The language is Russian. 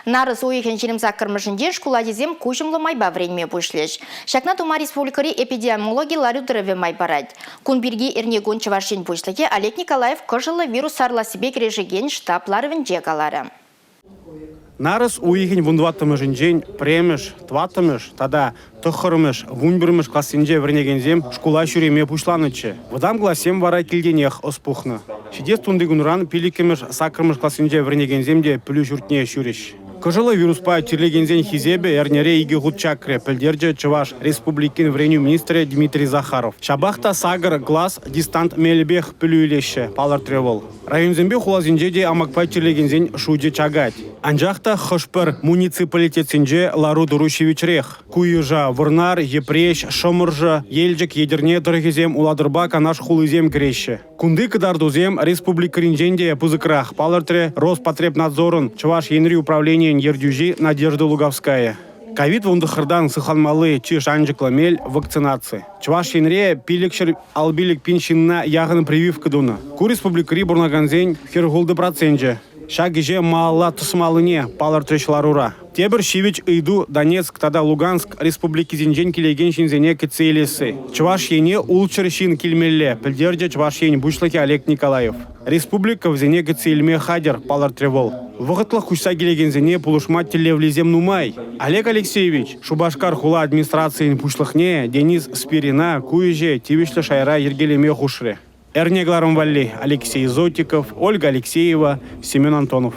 Нарыз уйхен жерімзак кірмішінде шкуладезем кушымлы майба вренме бұшлеш. Шакна Тума Республикари эпидемиологи Ларюдырыве майбарад. Кунбирги эрнегон чывашин бұшлыге Олег Николаев кыжылы вирус сарла себе кережеген штапларывен жегалары. Нарыс уйхен вундваттымышын жен премеш, тваттымыш, тада тұхырымыш, вунбірмыш классинже вренегензем шкула шүреме пушланычы. Вадам гласем вара келденех оспухны. Шидес тундыгунран пиликемыш сакырмыш классинже вренегензем де пүлі жүртне шүреш. Кыжылы вируспа тирлегензен хизебе эрнере иги гудчакре пілдерже Чуваш Республикин вреню министре Дмитрий Захаров. Шабахта сагыр глаз дистант мелебех пүлюйлеші палар тревол. Районзембе хулазинже де амакпай тирлегензен шуде чагать. Анжахта хышпыр муниципалитетсинже Лару Дурушевичрех. Куюжа Вырнар, Епреш, Шымыржа, Елжик едерне дыргезем уладырба канаш хулызем греше. Кунды кыдардузем республикаринженде пузыкрах палартре Роспотребнадзорын Чуваш Енри управление Ердюжи Надежда Луговская. Ковид вундахырдан сыханмалы чиш анжыкламель вакцинации. Чуваш Енре пиликшер албилик пиншинна яғын прививка дуна. Ку республикари бурнаганзень хергулды проценже. Шагиже мала тусмалыне палартрешларура. Тебір Шивич Иду, Донецк, тада Луганск, республики зинжен келеген шинзене кецейлесі. Чуваш Ене улчыр шин келмелле, пілдерде Чуваш Ен бушлаки Олег Николаев. Республика взене кецейлме хадер палартревол. Вғытлық кушса келеген зене пулушма телевлезем нумай. Олег Алексеевич, Шубашкар хула администрациян пушлахне, Денис Спирина, Куеже, Тивишлы шайра ергелеме хушре. Эрнегларом Валли, Алексей Зотиков, Ольга Алексеева, Семен Антонов.